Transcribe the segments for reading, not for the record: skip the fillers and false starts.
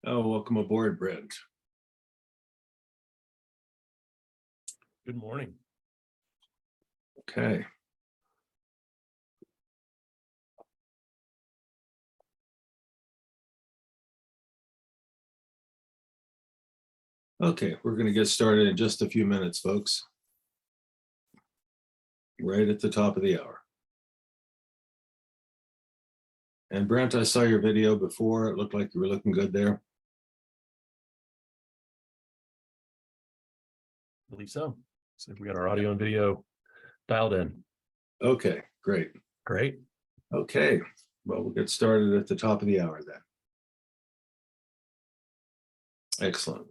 Oh, welcome aboard, Brent. Good morning. Okay. Okay, we're going to get started in just a few minutes, folks. Right at the top of the hour. And Brent, I saw your video before. It looked like you were looking good there. I believe so. So we got our audio and video dialed in. Okay, great. Great. Okay, well, we'll get started at the top of the hour then. Excellent.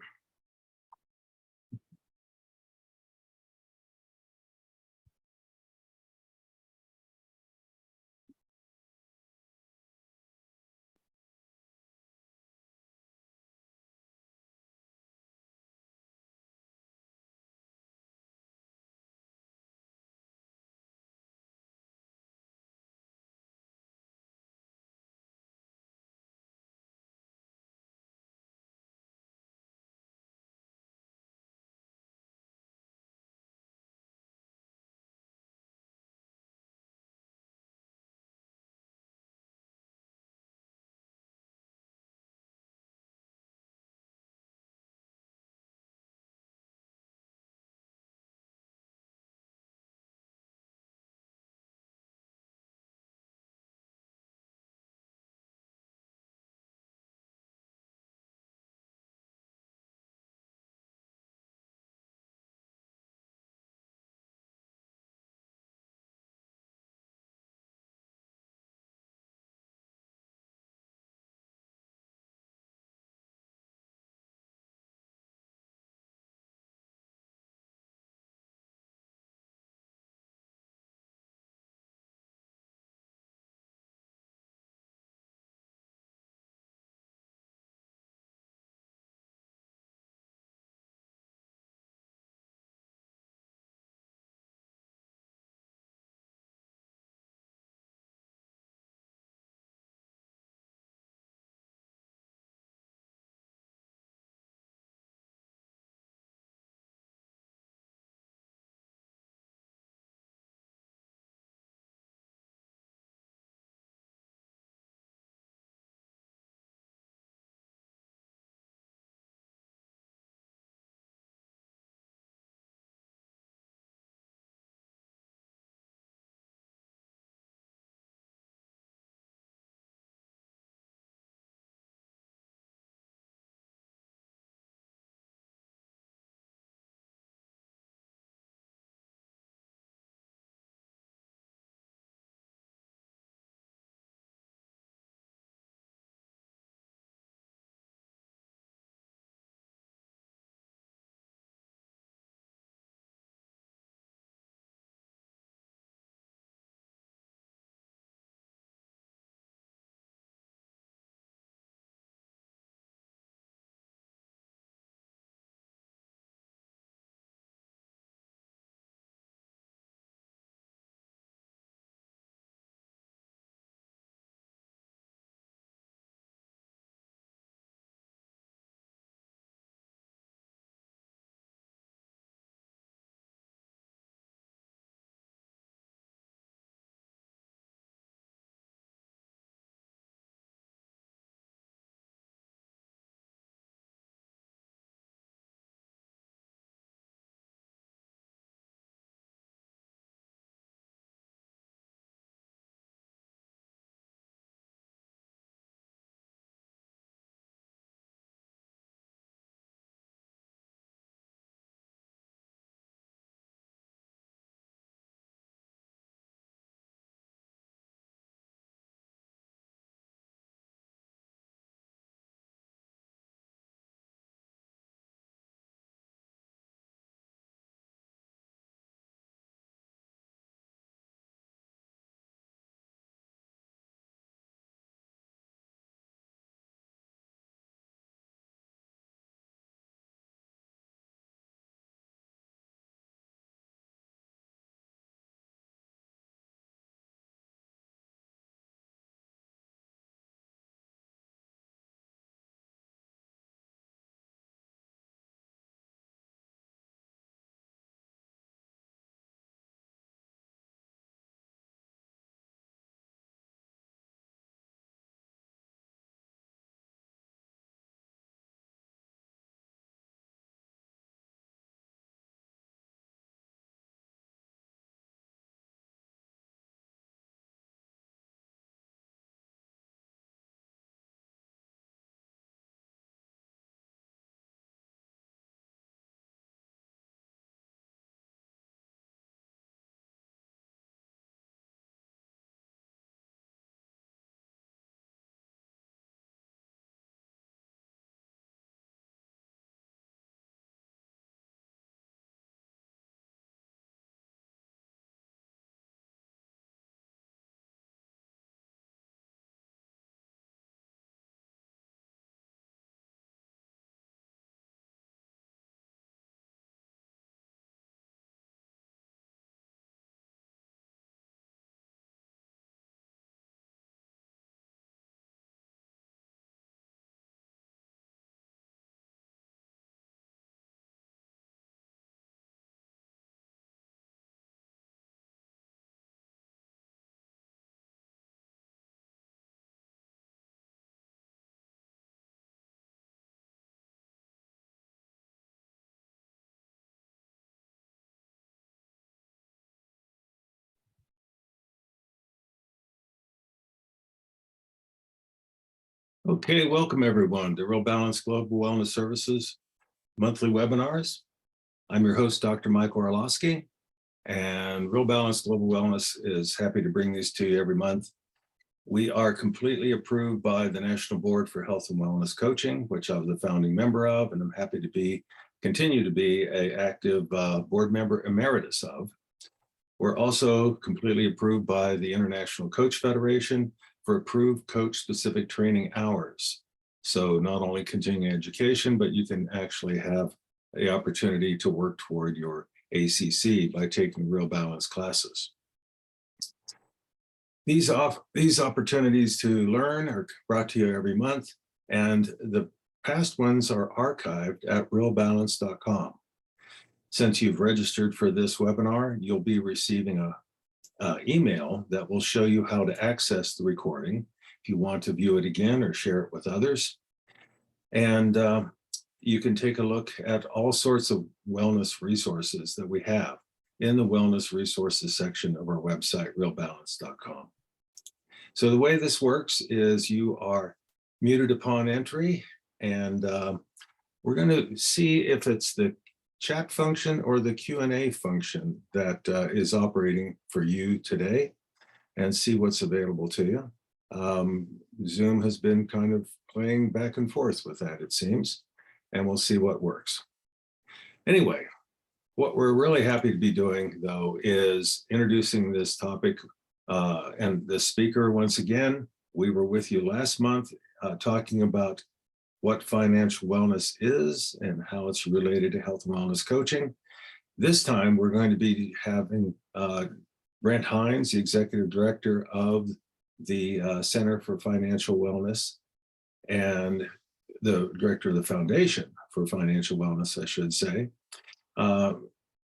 Okay, welcome everyone to Real Balance Global Wellness Services monthly webinars. I'm your host, Dr. Michael Orlowski, and Real Balance Global Wellness is happy to bring these to you every month. We are completely approved by the National Board for Health and Wellness Coaching, which I was a founding member of, and I'm happy to continue to be an active board member emeritus of. We're also completely approved by the International Coach Federation for approved coach-specific training hours. So not only continuing education, but you can actually have the opportunity to work toward your ACC by taking Real Balance classes. These opportunities to learn are brought to you every month, and the past ones are archived at realbalance.com. Since you've registered for this webinar, you'll be receiving a email that will show you how to access the recording if you want to view it again or share it with others. And you can take a look at all sorts of wellness resources that we have in the wellness resources section of our website, realbalance.com. So the way this works is you are muted upon entry, and we're going to see if it's the chat function or the Q&A function that is operating for you today, and see what's available to you. Zoom has been kind of playing back and forth with that, it seems, and we'll see what works. Anyway, what we're really happy to be doing, though, is introducing this topic and the speaker once again. We were with you last month talking about what financial wellness is and how it's related to health and wellness coaching. This time, we're going to be having Brent Hines, the executive director of the Center for Financial Wellness and the director of the Foundation for Financial Wellness, I should say,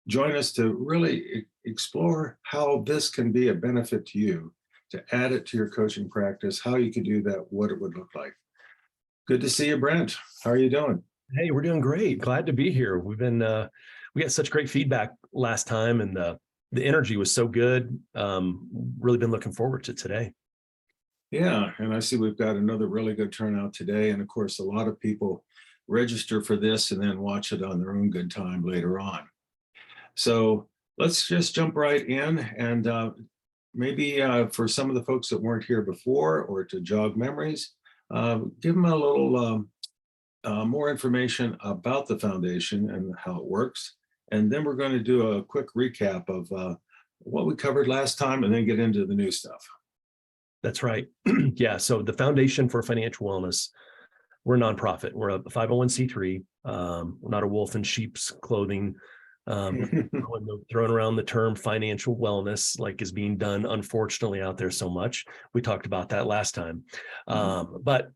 join us to really explore how this can be a benefit to you, to add it to your coaching practice, how you could do that, what it would look like. Good to see you, Brent. How are you doing? Hey, we're doing great. Glad to be here. We got such great feedback last time, and the energy was so good. Really been looking forward to today. Yeah, and I see we've got another really good turnout today. And of course, a lot of people register for this and then watch it on their own good time later on. So let's just jump right in, and maybe for some of the folks that weren't here before, or to jog memories, give them a little more information about the foundation and how it works. And then we're going to do a quick recap of what we covered last time, and then get into the new stuff. That's right. Yeah. So the Foundation for Financial Wellness, we're a nonprofit. We're a 501c3. We're not a wolf in sheep's clothing. Throwing around the term financial wellness like is being done, unfortunately, out there so much. We talked about that last time. But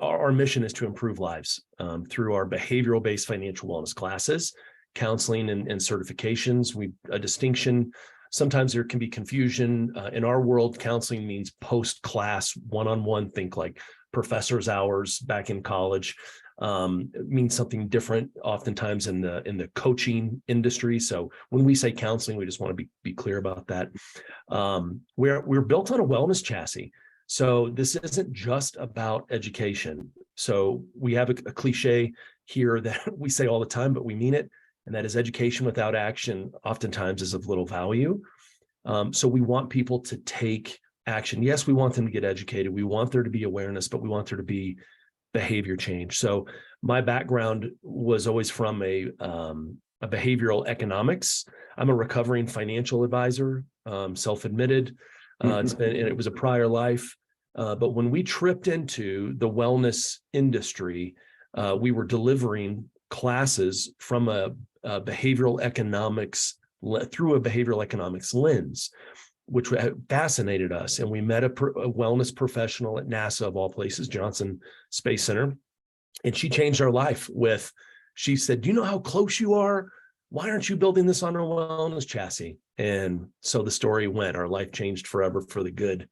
our mission is to improve lives through our behavioral-based financial wellness classes, counseling, and certifications. A distinction. Sometimes there can be confusion. In our world, counseling means post-class, one-on-one. Think like professor's hours back in college. It means something different oftentimes in the coaching industry. So when we say counseling, we just want to be clear about that. We're built on a wellness chassis. So this isn't just about education. So we have a cliche here that we say all the time, but we mean it. And that is education without action oftentimes is of little value. So we want people to take action. Yes, we want them to get educated. We want there to be awareness, but we want there to be behavior change. So my background was always from a behavioral economics. I'm a recovering financial advisor, self-admitted. It was a prior life. But when we tripped into the wellness industry, we were delivering classes from a behavioral economics through a behavioral economics lens, which fascinated us. And we met a wellness professional at NASA, of all places, Johnson Space Center. And she changed our life she said, do you know how close you are? Why aren't you building this on a wellness chassis? And so the story went, our life changed forever for the good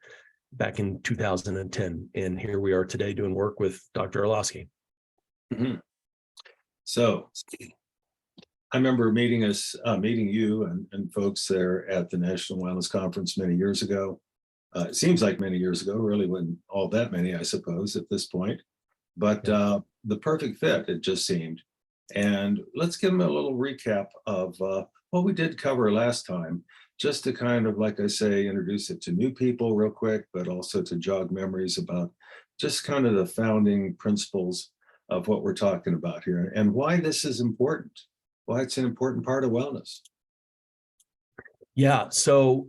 back in 2010. And here we are today doing work with Dr. Orlowski. Mm-hmm. So I remember meeting you and folks there at the National Wellness Conference many years ago. It seems like many years ago, really wasn't all that many, I suppose, at this point. But the perfect fit, it just seemed. And let's give them a little recap of what we did cover last time, just to kind of, like I say, introduce it to new people real quick, but also to jog memories about just kind of the founding principles of what we're talking about here and why this is important, why it's an important part of wellness. Yeah. So,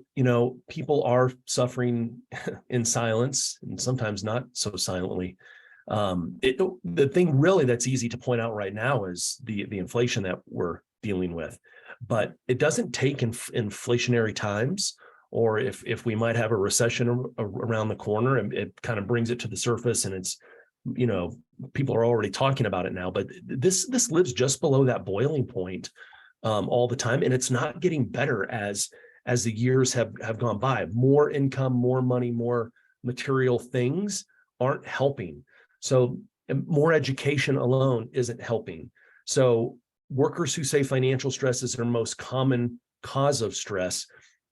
people are suffering in silence and sometimes not so silently. The thing really that's easy to point out right now is the inflation that we're dealing with, but it doesn't take inflationary times, or if we might have a recession around the corner, and it kind of brings it to the surface, and it's, people are already talking about it now, but this lives just below that boiling point all the time, and it's not getting better as the years have gone by. More income, more money, more material things aren't helping. So more education alone isn't helping. So workers who say financial stress is their most common cause of stress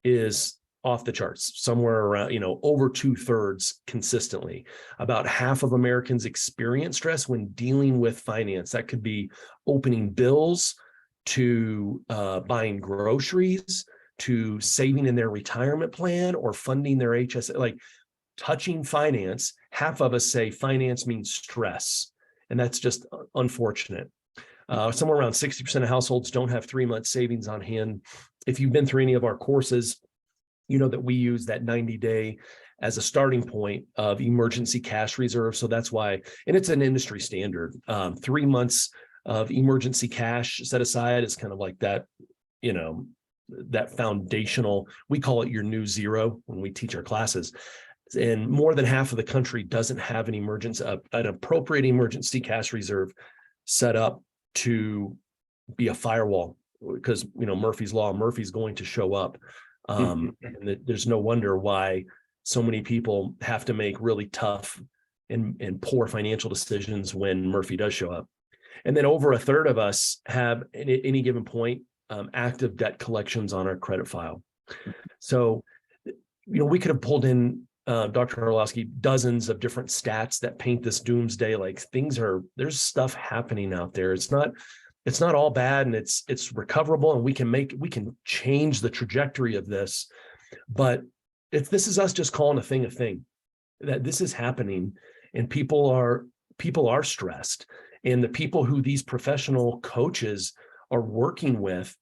is off the charts, somewhere around, over 2/3 consistently. About half of Americans experience stress when dealing with finance. That could be opening bills, to buying groceries, to saving in their retirement plan, or funding their HSA. Like, touching finance, half of us say finance means stress, and that's just unfortunate. Somewhere around 60% of households don't have 3 months savings on hand. If you've been through any of our courses, you know that we use that 90-day as a starting point of emergency cash reserve. So that's why, and it's an industry standard, 3 months of emergency cash set aside is kind of like that, that foundational, we call it your new zero when we teach our classes. And more than half of the country doesn't have an appropriate emergency cash reserve set up to be a firewall, because Murphy's Law, Murphy's going to show up. And there's no wonder why so many people have to make really tough and poor financial decisions when Murphy does show up. And then over 1/3 of us have at any given point active debt collections on our credit file. So, we could have pulled in, Dr. Orlowski, dozens of different stats that paint this doomsday. Like, there's stuff happening out there. It's not all bad, and it's recoverable, and we can change the trajectory of this. But this is us just calling a thing, that this is happening, and people are stressed. And the people who these professional coaches are working with,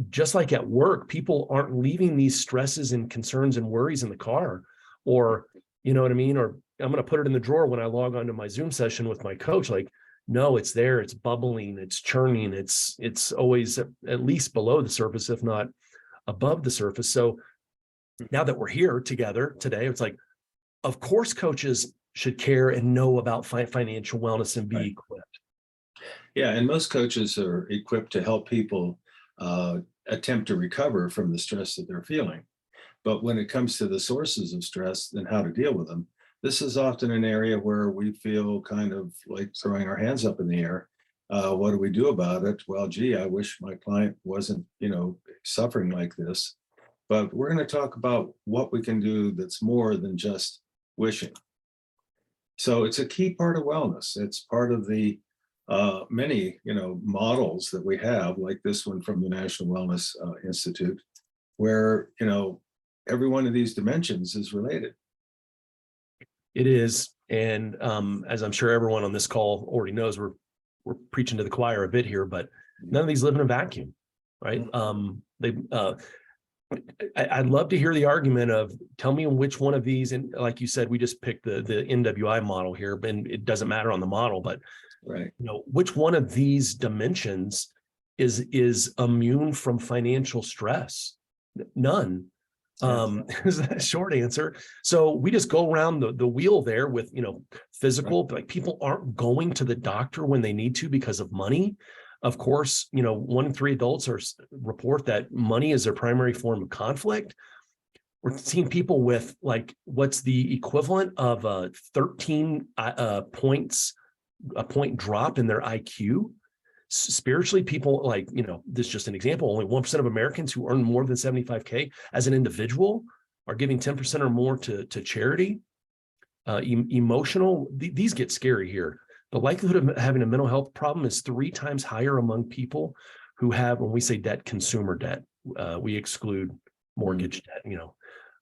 just like at work, people aren't leaving these stresses and concerns and worries in the car, or, you know what I mean? Or I'm going to put it in the drawer when I log onto my Zoom session with my coach. Like, no, it's there, it's bubbling, it's churning, it's always at least below the surface, if not above the surface. So now that we're here together today, it's like, of course, coaches should care and know about financial wellness and be equipped. Yeah, and most coaches are equipped to help people attempt to recover from the stress that they're feeling. But when it comes to the sources of stress and how to deal with them, this is often an area where we feel kind of like throwing our hands up in the air. What do we do about it? Well, gee, I wish my client wasn't, suffering like this. But we're going to talk about what we can do that's more than just wishing. So it's a key part of wellness. It's part of the many, models that we have, like this one from the National Wellness Institute, where, every one of these dimensions is related. It is. And as I'm sure everyone on this call already knows, we're preaching to the choir a bit here, but none of these live in a vacuum, right? I'd love to hear the argument of, tell me which one of these, and like you said, we just picked the NWI model here, and it doesn't matter on the model, but right, which one of these dimensions is immune from financial stress? None. Is that a short answer? So we just go around the wheel there with, physical, like, people aren't going to the doctor when they need to because of money. Of course, 1 in 3 adults report that money is their primary form of conflict. We're seeing people with, like, what's the equivalent of 13 points, a point drop in their IQ. Spiritually, people, like, this is just an example, only 1% of Americans who earn more than 75K as an individual are giving 10% or more to charity, emotional, these get scary here. The likelihood of having a mental health problem is 3 times higher among people who have, when we say debt, consumer debt. We exclude mortgage debt,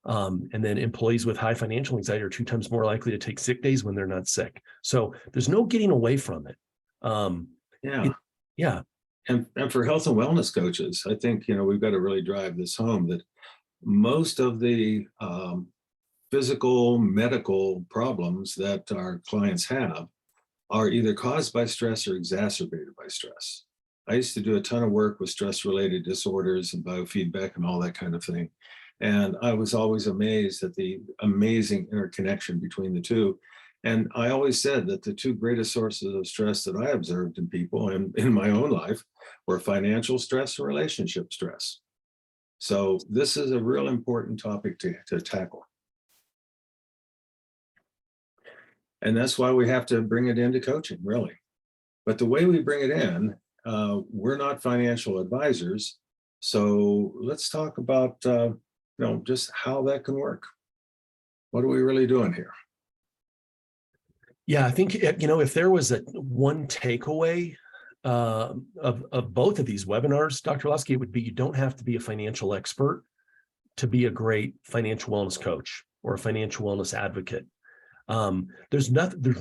and then employees with high financial anxiety are 2 times more likely to take sick days when they're not sick. So there's no getting away from it. Yeah. And for health and wellness coaches, I think, we've got to really drive this home that most of the physical, medical problems that our clients have are either caused by stress or exacerbated by stress. I used to do a ton of work with stress-related disorders and biofeedback and all that kind of thing. And I was always amazed at the amazing interconnection between the two. And I always said that the 2 greatest sources of stress that I observed in people and in my own life were financial stress and relationship stress. So this is a real important topic to tackle. And that's why we have to bring it into coaching, really. But the way we bring it in, we're not financial advisors. So let's talk about, just how that can work. What are we really doing here? Yeah, I think, if there was one takeaway of both of these webinars, Dr. Lasky, it would be you don't have to be a financial expert to be a great financial wellness coach or a financial wellness advocate. There's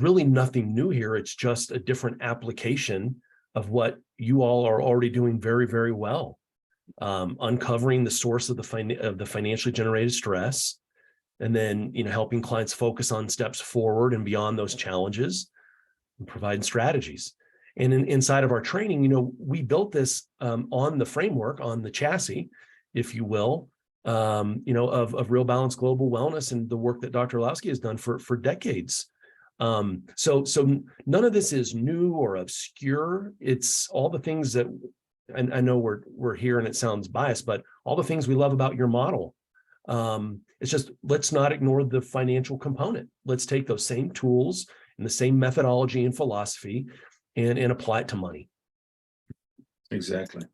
really nothing new here. It's just a different application of what you all are already doing very, very well. Uncovering the source of the financially generated stress, and then helping clients focus on steps forward and beyond those challenges, and providing strategies. And inside of our training, we built this on the framework, on the chassis, if you will, of Real Balance Global Wellness and the work that Dr. Lasky has done for decades. So none of this is new or obscure. It's all the things that, and I know we're here and it sounds biased, but all the things we love about your model. It's just, let's not ignore the financial component. Let's take those same tools and the same methodology and philosophy and apply it to money. Exactly.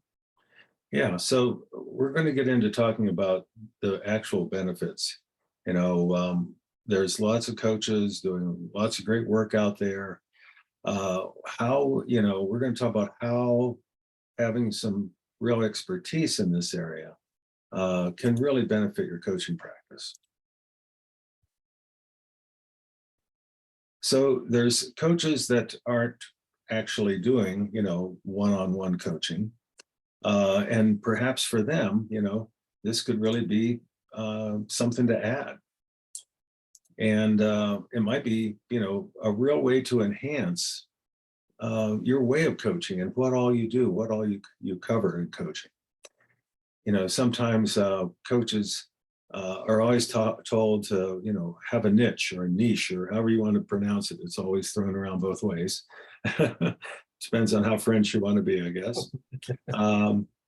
Yeah, so we're going to get into talking about the actual benefits. There's lots of coaches doing lots of great work out there. We're going to talk about how having some real expertise in this area can really benefit your coaching practice. So there's coaches that aren't actually doing, one-on-one coaching. And perhaps for them, this could really be something to add. And it might be, a real way to enhance your way of coaching and what all you do, what all you cover in coaching. Sometimes coaches are always told to, have a niche or a niche or however you want to pronounce it. It's always thrown around both ways. Depends on how French you want to be, I guess.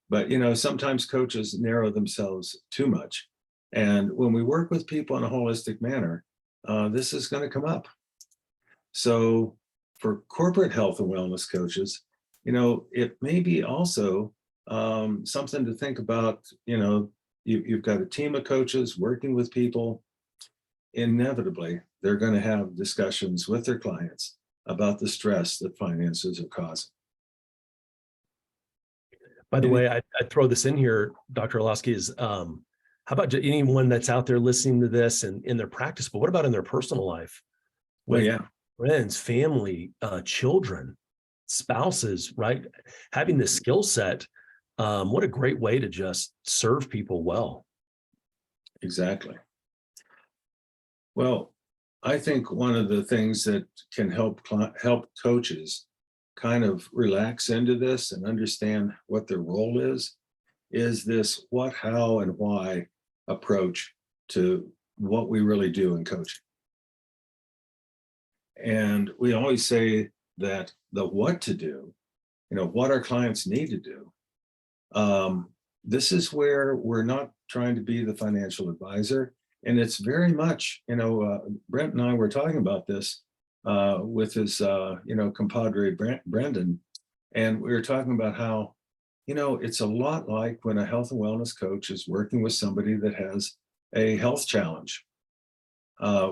But sometimes coaches narrow themselves too much. And when we work with people in a holistic manner, this is going to come up. So for corporate health and wellness coaches, it may be also something to think about. You've got a team of coaches working with people. Inevitably, they're going to have discussions with their clients about the stress that finances are causing. By the way, I'd throw this in here, Dr. Lasky, is how about anyone that's out there listening to this and in their practice, but what about in their personal life? With friends, family, children, spouses, right? Having this skill set, what a great way to just serve people well. Exactly. Well, I think one of the things that can help coaches kind of relax into this and understand what their role is this what, how, and why approach to what we really do in coaching. And we always say that the what to do, what our clients need to do, this is where we're not trying to be the financial advisor. And it's very much, Brent and I were talking about this with his, compadre Brendan. And we were talking about how, it's a lot like when a health and wellness coach is working with somebody that has a health challenge.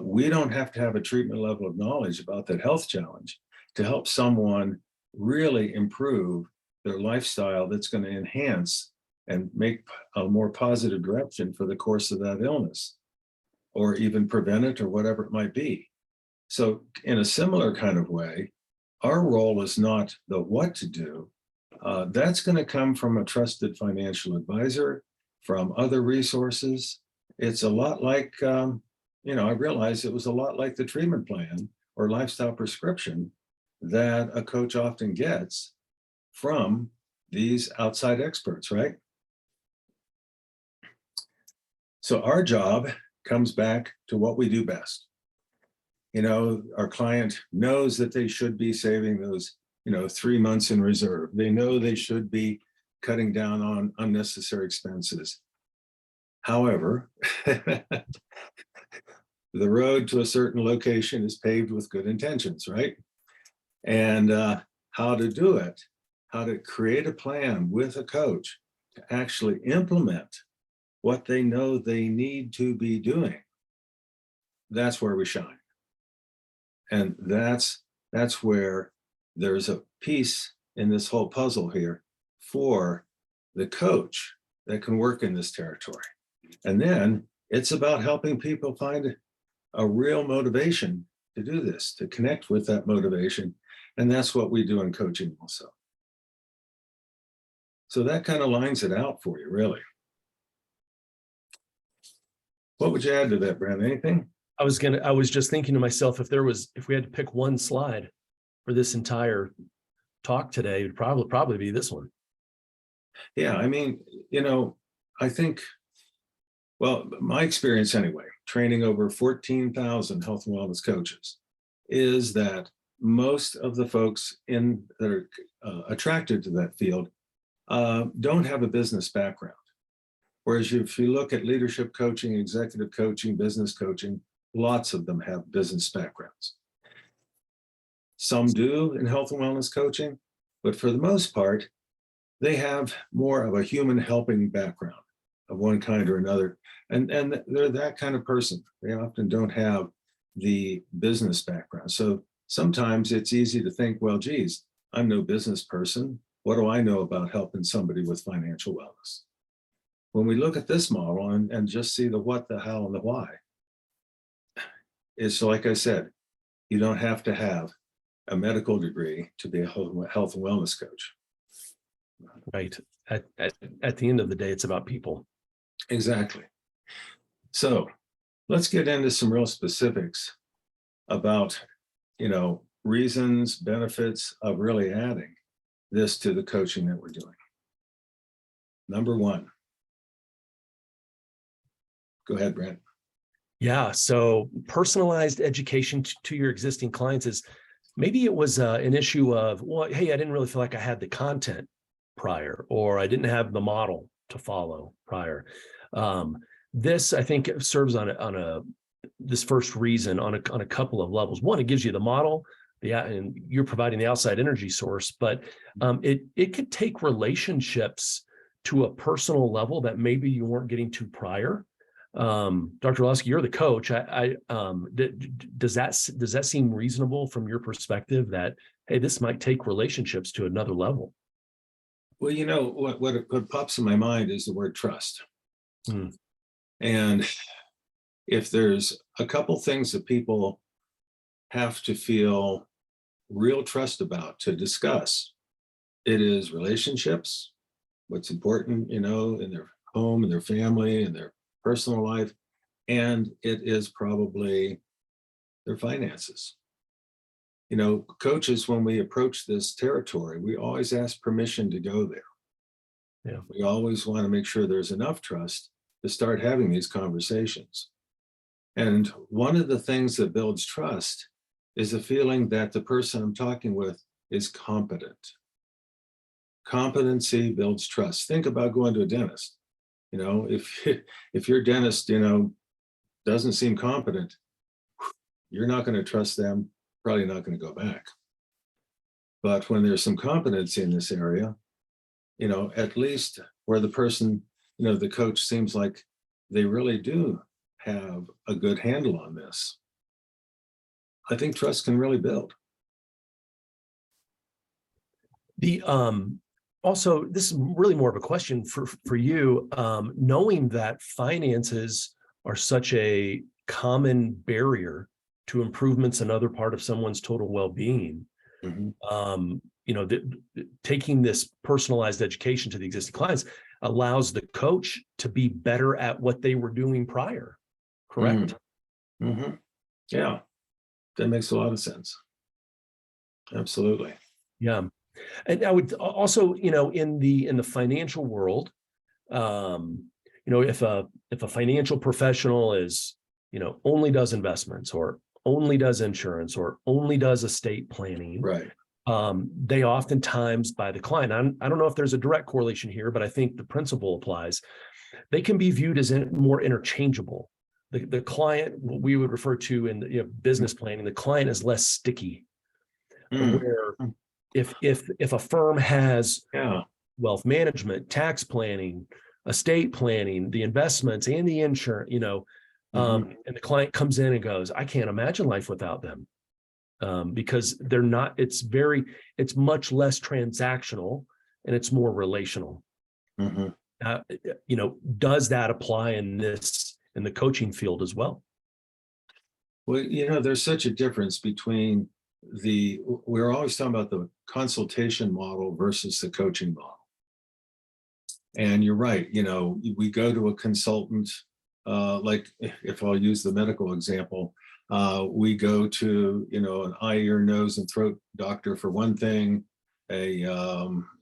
We don't have to have a treatment level of knowledge about that health challenge to help someone really improve their lifestyle that's going to enhance and make a more positive direction for the course of that illness, or even prevent it or whatever it might be. So in a similar kind of way, our role is not the what to do. That's going to come from a trusted financial advisor, from other resources. It's a lot like, I realized it was a lot like the treatment plan or lifestyle prescription that a coach often gets from these outside experts, right? So our job comes back to what we do best. Our client knows that they should be saving those, 3 months in reserve. They know they should be cutting down on unnecessary expenses. However, the road to a certain location is paved with good intentions, right? And how to do it, how to create a plan with a coach to actually implement what they know they need to be doing. That's where we shine. And that's where there's a piece in this whole puzzle here for the coach that can work in this territory. And then it's about helping people find a real motivation to do this, to connect with that motivation. And that's what we do in coaching also. So that kind of lines it out for you, really. What would you add to that, Brad? Anything? I was just thinking to myself, if we had to pick one slide for this entire talk today, it would probably be this one. Yeah, I think, well, my experience anyway, training over 14,000 health and wellness coaches, is that most of the folks that are attracted to that field don't have a business background. Whereas if you look at leadership coaching, executive coaching, business coaching, lots of them have business backgrounds. Some do in health and wellness coaching, but for the most part, they have more of a human helping background of one kind or another. And they're that kind of person. They often don't have the business background. So sometimes it's easy to think, well, geez, I'm no business person. What do I know about helping somebody with financial wellness? When we look at this model and just see the what, the how, and the why, it's like I said, you don't have to have a medical degree to be a health and wellness coach. Right. At the end of the day, it's about people. Exactly. So let's get into some real specifics about, reasons, benefits of really adding this to the coaching that we're doing. Number one. Go ahead, Brent. Yeah. So personalized education to your existing clients is, maybe it was an issue of, well, hey, I didn't really feel like I had the content prior, or I didn't have the model to follow prior. This, I think, serves this first reason on a couple of levels. One, it gives you the model, and you're providing the outside energy source, but it could take relationships to a personal level that maybe you weren't getting to prior. Dr. Lasky, you're the coach. Does that seem reasonable from your perspective that, hey, this might take relationships to another level? Well, what pops in my mind is the word trust. And if there's a couple things that people have to feel real trust about to discuss, it is relationships, what's important, in their home and their family and their personal life, and it is probably their finances. Coaches, when we approach this territory, we always ask permission to go there. Yeah. We always want to make sure there's enough trust to start having these conversations. And one of the things that builds trust is a feeling that the person I'm talking with is competent. Competency builds trust. Think about going to a dentist. If your dentist, doesn't seem competent, you're not going to trust them, probably not going to go back. But when there's some competency in this area, at least where the person, the coach seems like they really do have a good handle on this, I think trust can really build. The also, this is really more of a question for you. Knowing that finances are such a common barrier to improvements in other part of someone's total well-being, taking this personalized education to the existing clients allows the coach to be better at what they were doing prior. Correct? Yeah, that makes a lot of sense. Absolutely. Yeah. And I would also, in the financial world, if a financial professional is, only does investments or only does insurance or only does estate planning, right? They oftentimes, by the client, I don't know if there's a direct correlation here, but I think the principle applies. They can be viewed as more interchangeable. The client, what we would refer to in business planning, the client is less sticky. Where if a firm has wealth management, tax planning, estate planning, the investments and the insurance, and the client comes in and goes, I can't imagine life without them. Because they're not, it's much less transactional and it's more relational. Does that apply in the coaching field as well? Well, there's such a difference between we're always talking about the consultation model versus the coaching model. And you're right, we go to a consultant, like if I'll use the medical example, we go to, an eye, ear, nose, and throat doctor for one thing, a,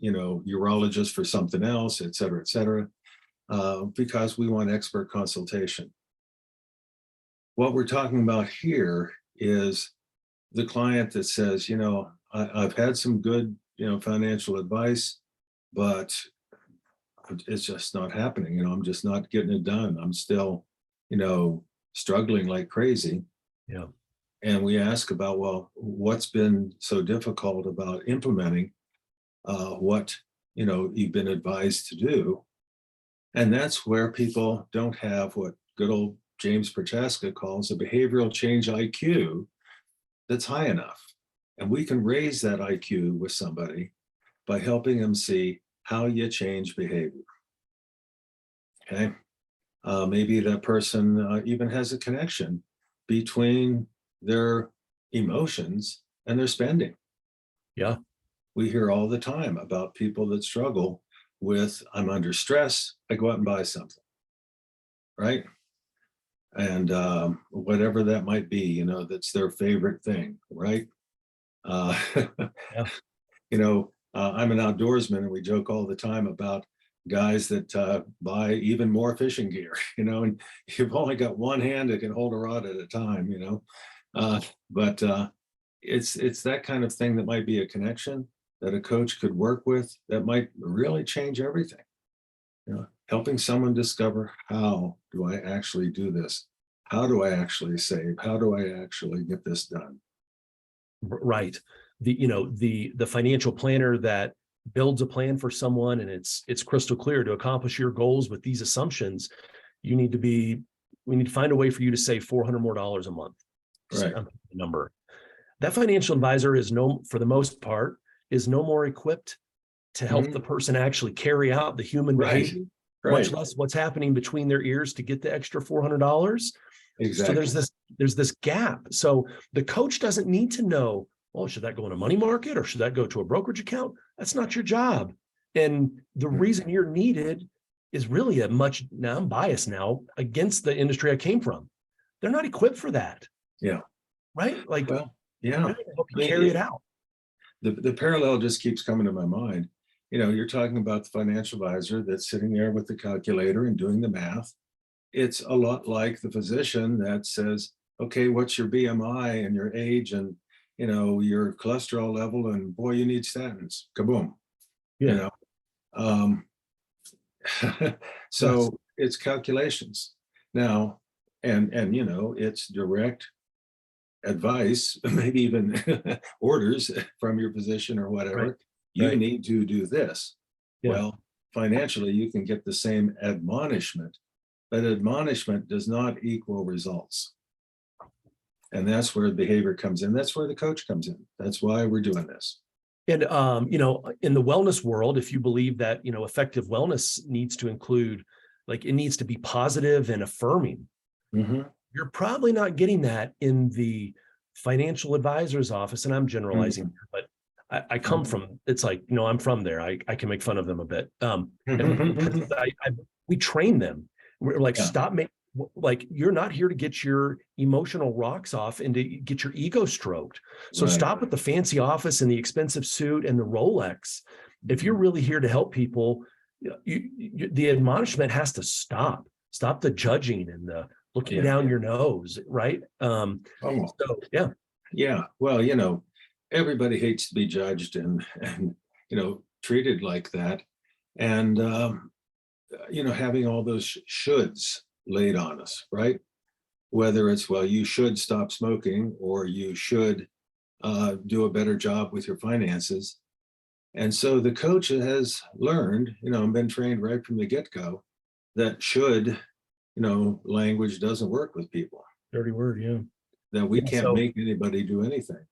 urologist for something else, et cetera, because we want expert consultation. What we're talking about here is the client that says, I've had some good, financial advice, but it's just not happening. I'm just not getting it done. I'm still, struggling like crazy. Yeah. And we ask about, well, what's been so difficult about implementing what, you've been advised to do. And that's where people don't have what good old James Prochaska calls a behavioral change IQ that's high enough. And we can raise that IQ with somebody by helping them see how you change behavior. Okay. Maybe that person even has a connection between their emotions and their spending. Yeah. We hear all the time about people that struggle with, I'm under stress, I go out and buy something, right? And whatever that might be, that's their favorite thing, right? Yeah. I'm an outdoorsman, and we joke all the time about guys that buy even more fishing gear, and you've only got one hand that can hold a rod at a time, but it's that kind of thing that might be a connection that a coach could work with that might really change everything. Helping someone discover, how do I actually do this? How do I actually save? How do I actually get this done? Right. The financial planner that builds a plan for someone and it's crystal clear to accomplish your goals with these assumptions, we need to find a way for you to save $400 more a month. Right. Number. That financial advisor for the most part, is no more equipped to help the person actually carry out the human behavior, much less what's happening between their ears to get the extra $400. Exactly. So there's this gap. So the coach doesn't need to know, well, should that go in a money market or should that go to a brokerage account? That's not your job. And the reason you're needed is really now I'm biased now against the industry I came from. They're not equipped for that. Yeah. Right. Like, well, yeah. Help you carry it out. The parallel just keeps coming to my mind. You're talking about the financial advisor that's sitting there with the calculator and doing the math. It's a lot like the physician that says, okay, what's your BMI and your age and, your cholesterol level, and boy, you need statins. Kaboom. Yeah. So Yes. It's calculations now, and it's direct advice, maybe even orders from your physician or whatever. Right. You need to do this. Yeah. Well, financially, you can get the same admonishment but admonishment does not equal results. And that's where behavior comes in. That's where the coach comes in. That's why we're doing this. And, in the wellness world, if you believe that, effective wellness needs to include, like, it needs to be positive and affirming, Mhm. you're probably not getting that in the financial advisor's office. And I'm generalizing here, but I come from, it's like, I'm from there. I can make fun of them a bit. And we train them. We're like, Yeah. stop making, like, you're not here to get your emotional rocks off and to get your ego stroked. So Right. stop with the fancy office and the expensive suit and the Rolex. If you're really here to help people, the admonishment has to stop. Stop the judging and the looking Yeah. down your nose, right? Oh, So yeah, yeah. Well, everybody hates to be judged and treated like that. And having all those shoulds laid on us, right? Whether it's, well, you should stop smoking, or you should do a better job with your finances. And so the coach has learned, and been trained right from the get-go, that should, language doesn't work with people, dirty word. Yeah. that we Yeah, can't so- make anybody do anything.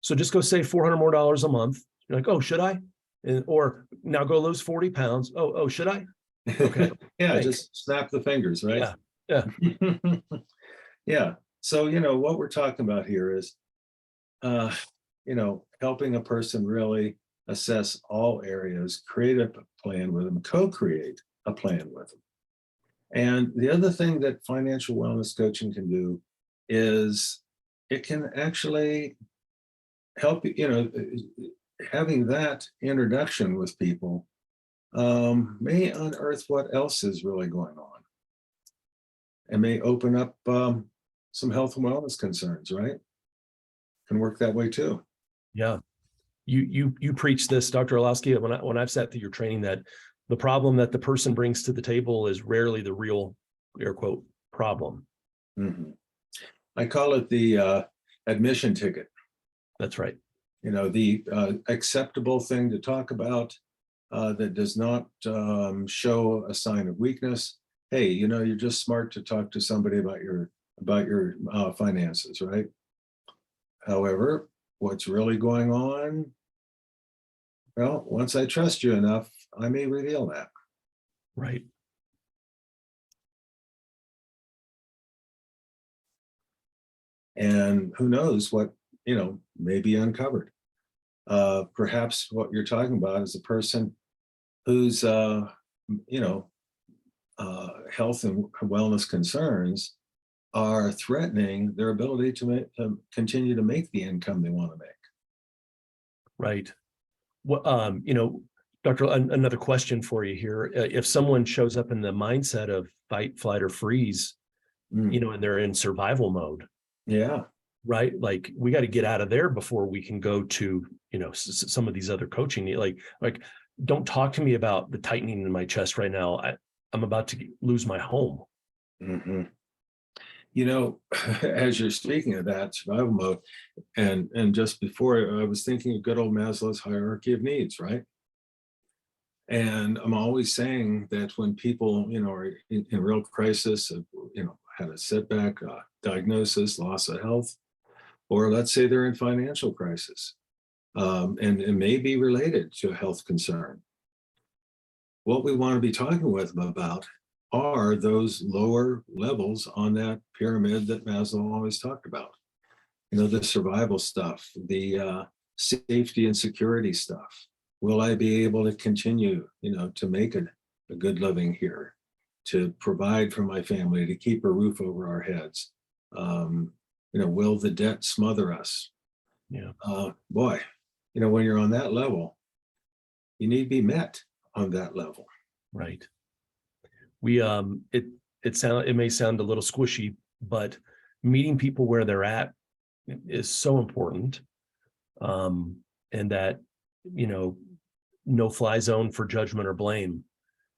So just go save $400 more a month. You're like, oh, should I? Or now go lose 40 pounds. Oh, should I? Okay. Yeah, Thanks. just snap the fingers, right? Yeah. Yeah. So, what we're talking about here is, helping a person really assess all areas, create a plan with them, co-create a plan with them. And the other thing that financial wellness coaching can do is it can actually help, having that introduction with people may unearth what else is really going on, and may open up some health and wellness concerns, right? Can work that way too. Yeah. You preach this, Dr. Orlowski, when I've sat through your training, that the problem that the person brings to the table is rarely the real, air quote, problem. Mhm. I call it the admission ticket. That's right. The acceptable thing to talk about that does not show a sign of weakness. Hey, you're just smart to talk to somebody about your finances, right? However, what's really going on? Well, once I trust you enough, I may reveal that. Right. And who knows what, may be uncovered. Perhaps what you're talking about is a person whose, health and wellness concerns are threatening their ability to continue to make the income they want to make. Right. Well, Doctor, another question for you here. If someone shows up in the mindset of fight, flight, or freeze, and they're in survival mode, Yeah. right? Like, we got to get out of there before we can go to, some of these other coaching. Like, don't talk to me about the tightening in my chest right now. I'm about to lose my home. Mhm. As you're speaking of that survival mode, and just before, I was thinking of good old Maslow's hierarchy of needs, right? And I'm always saying that when people, are in real crisis of, had a setback, diagnosis, loss of health, or let's say they're in financial crisis, and it may be related to a health concern. What we want to be talking with them about are those lower levels on that pyramid that Maslow always talked about. The survival stuff, the safety and security stuff. Will I be able to continue, to make a good living here, to provide for my family, to keep a roof over our heads? Will the debt smother us? Yeah. Boy, when you're on that level, you need to be met on that level. Right. We it may sound a little squishy, but meeting people where they're at is so important. And that, no fly zone for judgment or blame.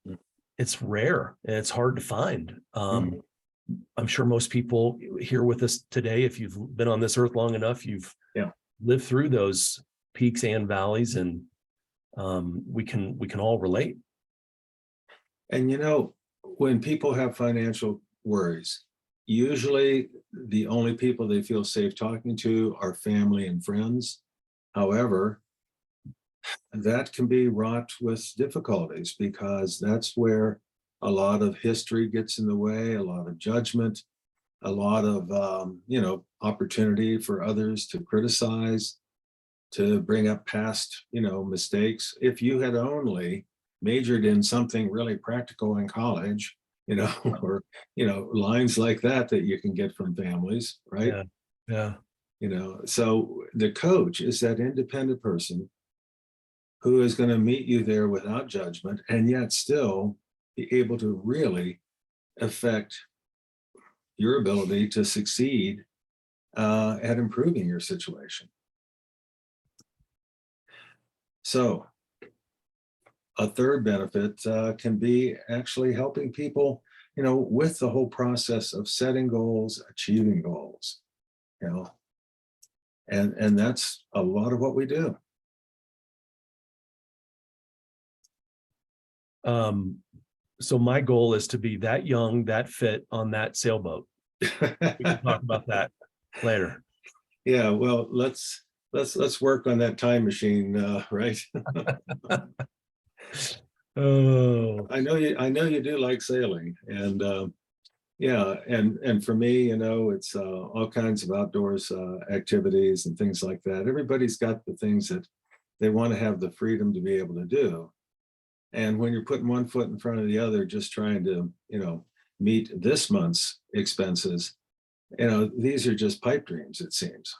Mm. It's rare and it's hard to find. I'm sure most people here with us today, if you've been on this earth long enough, you've lived through those peaks and valleys, and we can all relate. And when people have financial worries, usually the only people they feel safe talking to are family and friends. However, that can be wrought with difficulties because that's where a lot of history gets in the way, a lot of judgment, a lot of opportunity for others to criticize, to bring up past mistakes. If you had only majored in something really practical in college, or lines like that you can get from families, right? Yeah. Yeah. So the coach is that independent person who is going to meet you there without judgment and yet still be able to really affect your ability to succeed at improving your situation. So a third benefit can be actually helping people, with the whole process of setting goals, achieving goals, and that's a lot of what we do. So my goal is to be that young, that fit on that sailboat. We can talk about that later. Yeah, well, let's work on that time machine, right? Oh, I know you do like sailing, and yeah, and for me, it's all kinds of outdoors activities and things like that. Everybody's got the things that they want to have the freedom to be able to do. And when you're putting one foot in front of the other, just trying to, meet this month's expenses, these are just pipe dreams, it seems.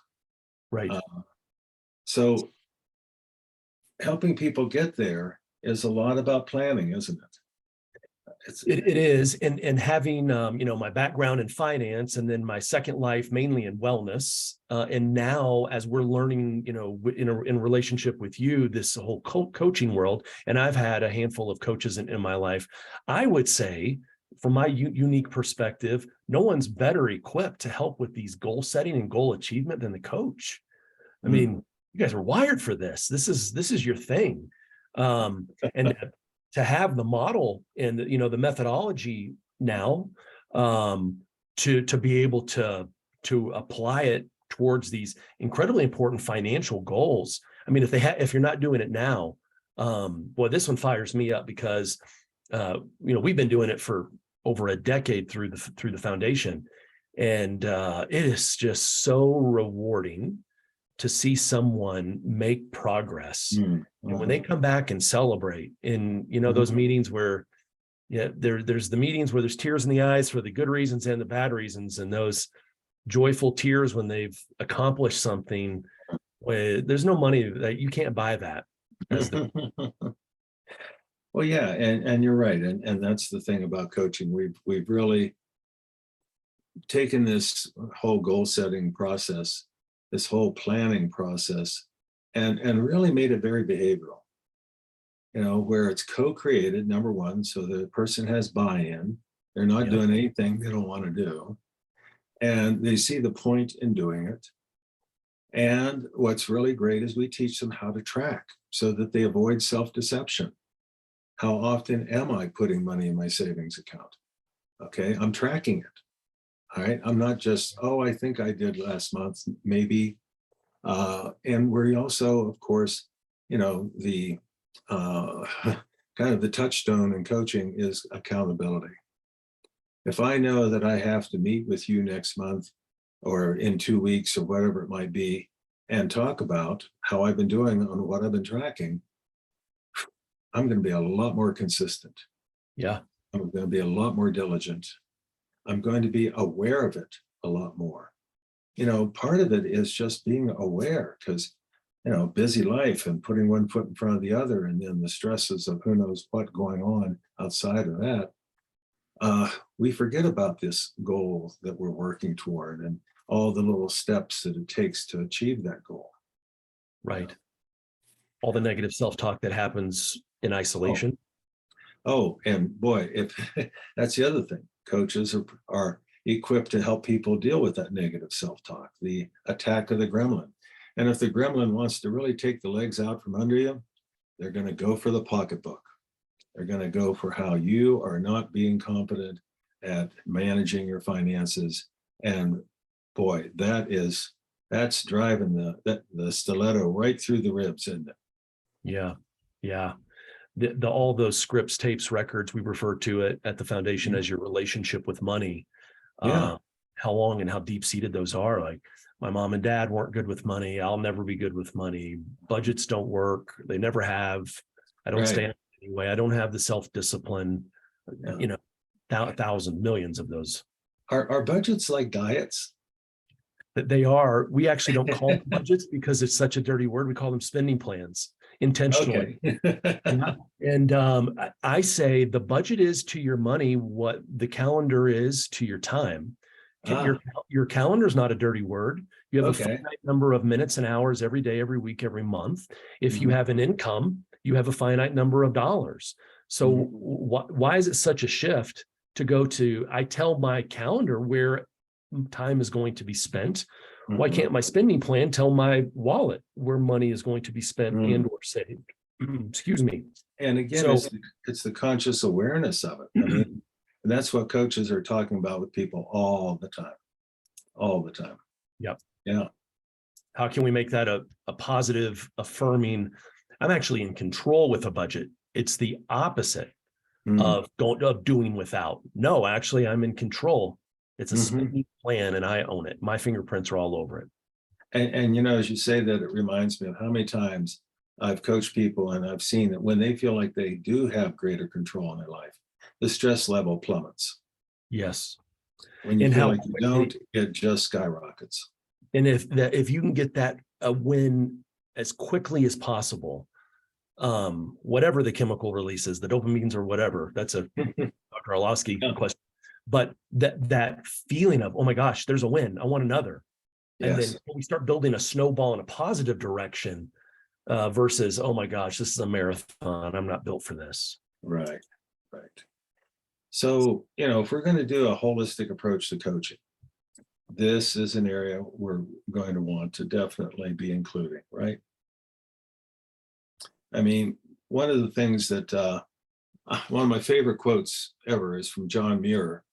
right. So helping people get there is a lot about planning, isn't it? It is, and having my background in finance, and then my second life mainly in wellness, and now as we're learning, in relationship with you, this whole coaching world, and I've had a handful of coaches in my life. I would say, from my unique perspective, no one's better equipped to help with these goal setting and goal achievement than the coach. I mean, you guys are wired for this. This is your thing, and to have the model and the methodology now, to be able to apply it towards these incredibly important financial goals. I mean, if you're not doing it now, boy, this one fires me up because we've been doing it for over a decade through the foundation, and it is just so rewarding to see someone make progress. And when they come back and celebrate in, those meetings where, there's the meetings where there's tears in the eyes for the good reasons and the bad reasons, and those joyful tears when they've accomplished something, where there's no money that you can't buy that. Well, yeah, and you're right, and that's the thing about coaching. We've really taken this whole goal setting process, this whole planning process, and really made it very behavioral. Where it's co-created, number one, so the person has buy-in. They're not doing anything they don't want to do, and they see the point in doing it. And what's really great is we teach them how to track so that they avoid self-deception. How often am I putting money in my savings account? Okay, I'm tracking it. All right, I'm not just, I think I did last month, maybe. And we're also, of course, the kind of the touchstone in coaching is accountability. If I know that I have to meet with you next month or in 2 weeks or whatever it might be, and talk about how I've been doing on what I've been tracking, I'm going to be a lot more consistent. Yeah. I'm going to be a lot more diligent. I'm going to be aware of it a lot more. Part of it is just being aware because, busy life and putting one foot in front of the other, and then the stresses of who knows what going on outside of that. We forget about this goal that we're working toward and all the little steps that it takes to achieve that goal. Right. All the negative self-talk that happens in isolation. Oh, and boy, if that's the other thing, coaches are equipped to help people deal with that negative self-talk, the attack of the gremlin. And if the gremlin wants to really take the legs out from under you, they're going to go for the pocketbook. They're going to go for how you are not being competent at managing your finances. And boy, that's driving the stiletto right through the ribs, isn't it? Yeah. Yeah. The all those scripts, tapes, records, we refer to it at the foundation as your relationship with money. Yeah. How long and how deep seated those are. Like, my mom and dad weren't good with money. I'll never be good with money. Budgets don't work. They never have. I don't Right. stand anyway. I don't have the self-discipline, Yeah. you know, millions of those. Are budgets like diets? That they are. We actually don't call them budgets because it's such a dirty word. We call them spending plans intentionally. Okay. Yeah. And I say the budget is to your money what the calendar is to your time. Your calendar is not a dirty word. You have a finite number of minutes and hours every day, every week, every month. If you have an income, you have a finite number of dollars. So why is it such a shift to go to, I tell my calendar where time is going to be spent. Why can't my spending plan tell my wallet where money is going to be spent and or saved? Excuse me. And again, it's the conscious awareness of it. I mean, and that's what coaches are talking about with people all the time. Yep. Yeah. How can we make that a positive, affirming? I'm actually in control with a budget. It's the opposite of doing without. No, actually, I'm in control. It's a spending plan and I own it. My fingerprints are all over it. And you know, as you say that, it reminds me of how many times I've coached people and I've seen that when they feel like they do have greater control in their life, the stress level plummets. Yes. When you feel like you don't, it just skyrockets. And if you can get that a win as quickly as possible, whatever the chemical releases, the dopamines or whatever, that's a Dr. Orlovsky question. But that feeling of, oh my gosh, there's a win, I want another. And then we start building a snowball in a positive direction versus, oh my gosh, this is a marathon, I'm not built for this. Right. So, you know, if we're going to do a holistic approach to coaching, this is an area we're going to want to definitely be including, right? I mean, one of the things that one of my favorite quotes ever is from John Muir.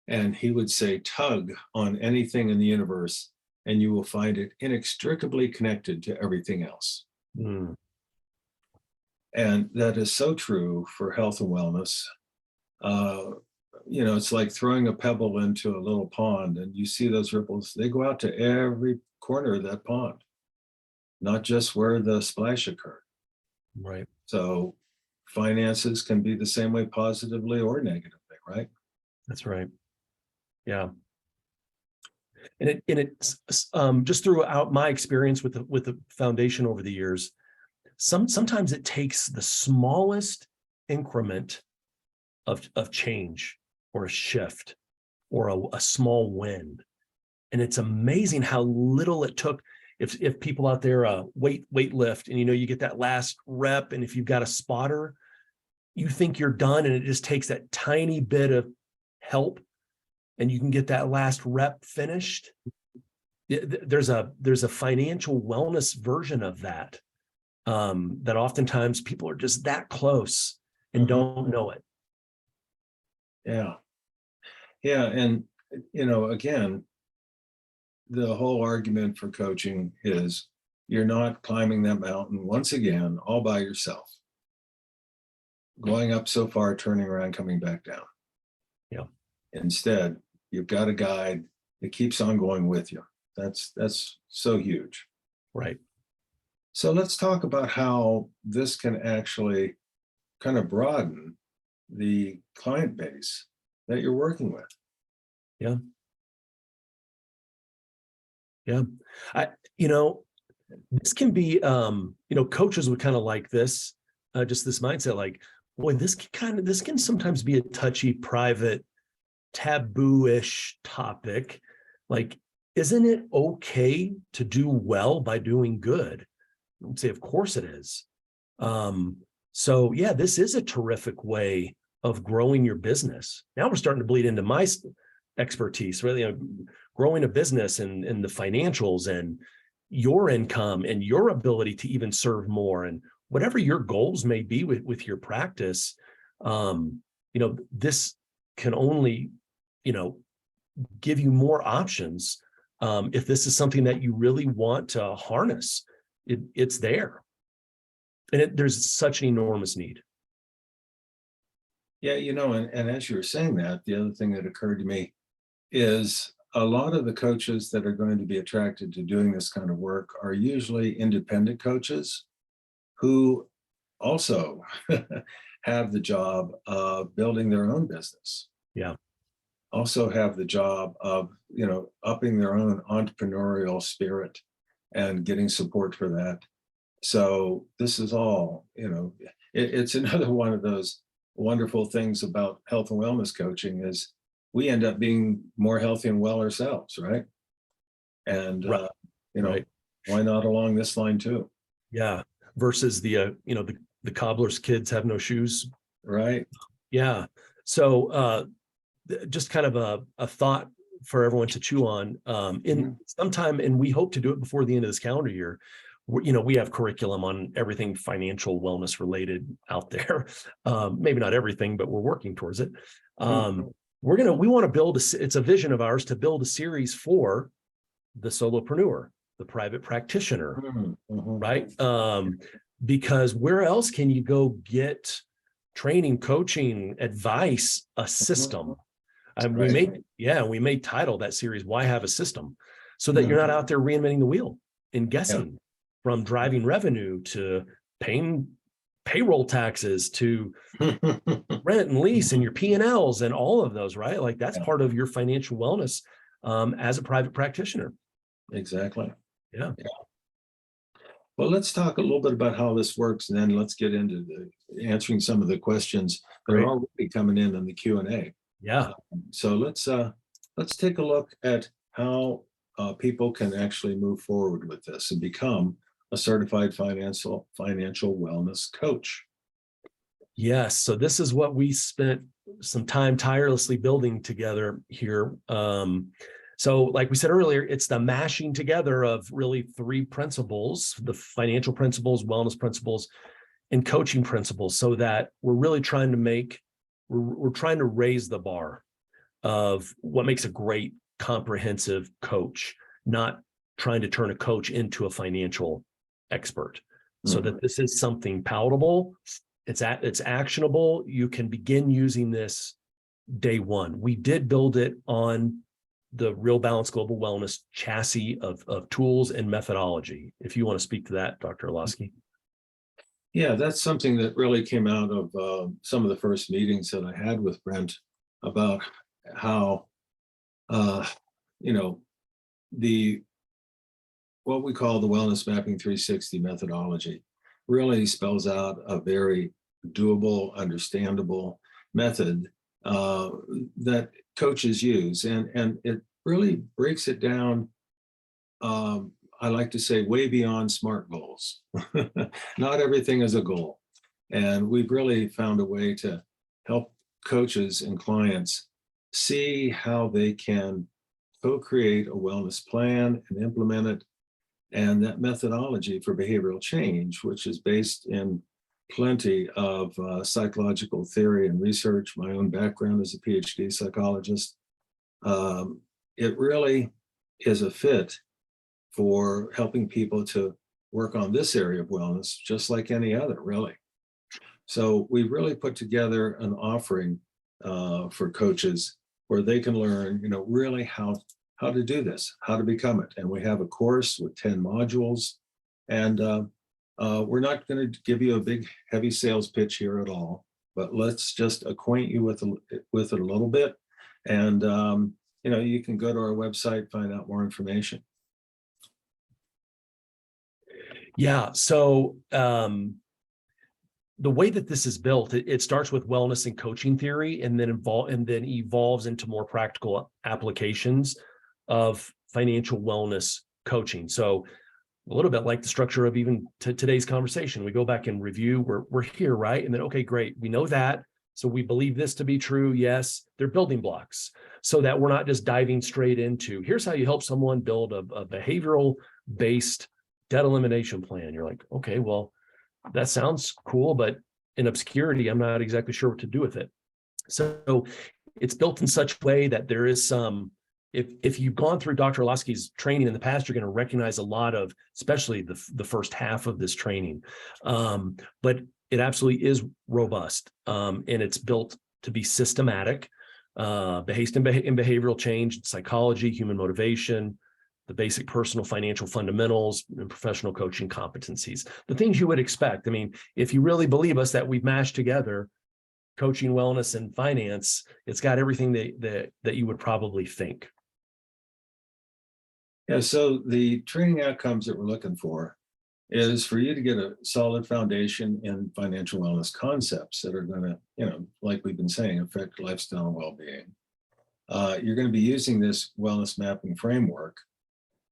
And he would say, tug on anything in the universe and you will find it inextricably connected to everything else. And that is so true for health and wellness. You know, it's like throwing a pebble into a little pond and you see those ripples, they go out to every corner of that pond, not just where the splash occurred. Right. So finances can be the same way, positively or negatively, right? That's right. Yeah. And it's just throughout my experience with the foundation over the years, sometimes it takes the smallest increment of change or a shift or a small win. And it's amazing how little it took. If people out there weight lift and, you know, you get that last rep, and if you've got a spotter, you think you're done and it just takes that tiny bit of help and you can get that last rep finished. There's a financial wellness version of that, that oftentimes people are just that close and don't know it. Yeah. And, you know, again, the whole argument for coaching is you're not climbing that mountain once again, all by yourself, going up so far, turning around, coming back down. Yeah. Instead, you've got a guide that keeps on going with you. That's so huge. Right. So let's talk about how this can actually kind of broaden the client base that you're working with. Yeah. You know, this can be, you know, coaches would kind of like this, just this mindset, like, boy, this can sometimes be a touchy, private, taboo-ish topic. Like, isn't it okay to do well by doing good? I would say, of course it is. So yeah, this is a terrific way of growing your business. Now we're starting to bleed into my expertise, really, you know, growing a business and the financials and your income and your ability to even serve more and whatever your goals may be with your practice. This can only, give you more options. If this is something that you really want to harness, it's there. And there's such an enormous need. Yeah, and as you were saying that, the other thing that occurred to me is a lot of the coaches that are going to be attracted to doing this kind of work are usually independent coaches who also have the job of building their own business. Yeah. Also have the job of, upping their own entrepreneurial spirit and getting support for that. So this is all, it's another one of those wonderful things about health and wellness coaching is we end up being more healthy and well ourselves, right? And, Right. Right. why not along this line too? Yeah. Versus the cobbler's kids have no shoes. Right. Yeah. So just kind of a thought for everyone to chew on in sometime, and we hope to do it before the end of this calendar year. We have curriculum on everything financial wellness related out there. Maybe not everything, but we're working towards it. We want to build it's a vision of ours to build a series for the solopreneur, the private practitioner, right? Because where else can you go get training, coaching, advice, a system? We may title that series, Why Have a System? So that you're not out there reinventing the wheel and guessing from driving revenue to paying payroll taxes to rent and lease and your P&Ls and all of those, right? Like that's part of your financial wellness as a private practitioner. Exactly. Yeah. Well, let's talk a little bit about how this works, and then let's get into answering some of the questions that are already coming in the Q&A. Yeah. So let's take a look at how people can actually move forward with this and become a certified financial wellness coach. Yes. So this is what we spent some time tirelessly building together here. So like we said earlier, it's the mashing together of really three principles: the financial principles, wellness principles, and coaching principles, so that we're really trying to we're trying to raise the bar of what makes a great comprehensive coach, not trying to turn a coach into a financial expert. So that this is something palatable, it's actionable. You can begin using this day one. We did build it on the Real Balance Global Wellness chassis of tools and methodology. If you want to speak to that, Dr. Orlowski. Yeah, that's something that really came out of some of the first meetings that I had with Brent about how, what we call the Wellness Mapping 360 methodology really spells out a very doable, understandable method that coaches use. And it really breaks it down, I like to say, way beyond SMART goals. Not everything is a goal. And we've really found a way to help coaches and clients see how they can co-create a wellness plan and implement it. And that methodology for behavioral change, which is based in plenty of psychological theory and research, my own background as a PhD psychologist, it really is a fit for helping people to work on this area of wellness, just like any other, really. So we really put together an offering for coaches where they can learn, really how to do this, how to become it. And we have a course with 10 modules. And we're not going to give you a big, heavy sales pitch here at all, but let's just acquaint you with it a little bit. And, you can go to our website, find out more information. Yeah. So the way that this is built, it starts with wellness and coaching theory, and then evolves into more practical applications of financial wellness coaching. So a little bit like the structure of even today's conversation, we go back and review. We're here, right? And then, okay, great. We know that. So we believe this to be true. Yes, they're building blocks so that we're not just diving straight into, here's how you help someone build a behavioral-based debt elimination plan. You're like, okay, well, that sounds cool, but in obscurity. I'm not exactly sure what to do with it. So it's built in such a way that there is some, if you've gone through Dr. Orlowski's training in the past, you're going to recognize a lot of, especially the first half of this training. But it absolutely is robust, and it's built to be systematic, based in behavioral change, psychology, human motivation, the basic personal financial fundamentals, and professional coaching competencies, the things you would expect. I mean, if you really believe us that we've mashed together coaching, wellness, and finance, it's got everything that you would probably think. Yeah, so the training outcomes that we're looking for is for you to get a solid foundation in financial wellness concepts that are going to, like we've been saying, affect lifestyle and well-being. You're going to be using this wellness mapping framework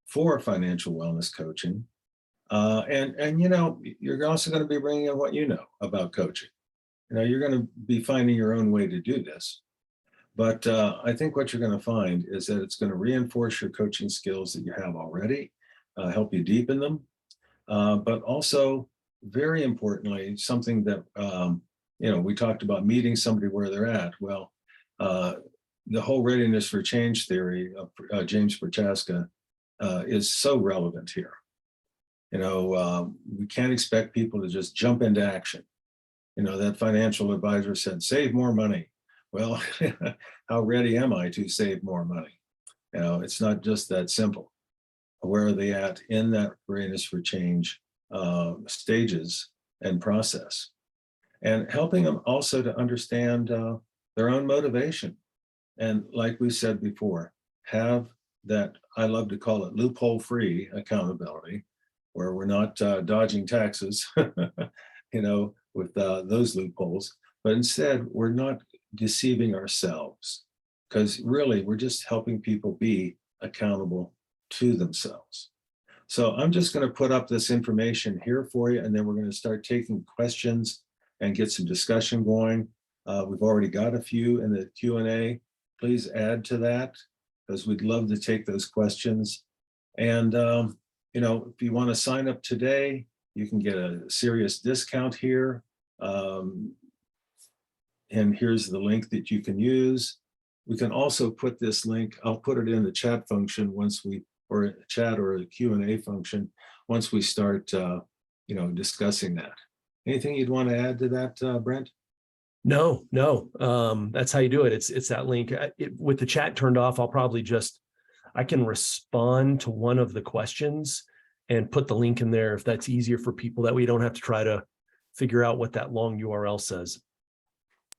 for financial wellness coaching. And you're also going to be bringing in what you know about coaching. You're going to be finding your own way to do this. But I think what you're going to find is that it's going to reinforce your coaching skills that you have already, help you deepen them, but also, very importantly, something that, we talked about meeting somebody where they're at. Well, the whole readiness for change theory of James Prochaska is so relevant here. We can't expect people to just jump into action. That financial advisor said, save more money. Well, how ready am I to save more money? It's not just that simple. Where are they at in that readiness for change stages and process? And helping them also to understand their own motivation. And like we said before, have that, I love to call it loophole-free accountability, where we're not dodging taxes, with those loopholes, but instead we're not deceiving ourselves, because really we're just helping people be accountable to themselves. So I'm just going to put up this information here for you, and then we're going to start taking questions and get some discussion going. We've already got a few in the Q&A. Please add to that, because we'd love to take those questions. And if you want to sign up today, you can get a serious discount here. And here's the link that you can use. We can also put this link, I'll put it in the chat function or a chat or a Q&A function once we start, discussing that. Anything you'd want to add to that, Brent? No. That's how you do it. It's that link. With the chat turned off, I can respond to one of the questions and put the link in there if that's easier for people, that we don't have to try to figure out what that long URL says.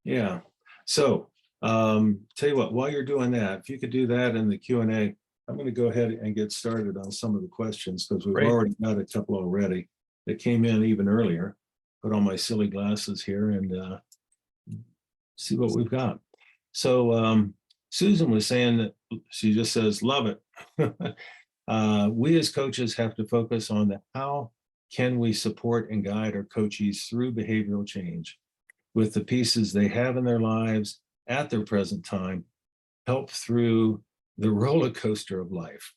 Yeah. So tell you what, while you're doing that, if you could do that in the Q&A, I'm going to go ahead and get started on some of the questions, because we've already got a couple already that came in even earlier. Put on my silly glasses here and see what we've got. So Susan was saying that she just says, love it. We as coaches have to focus on how can we support and guide our coachees through behavioral change with the pieces they have in their lives at their present time, help through the roller coaster of life.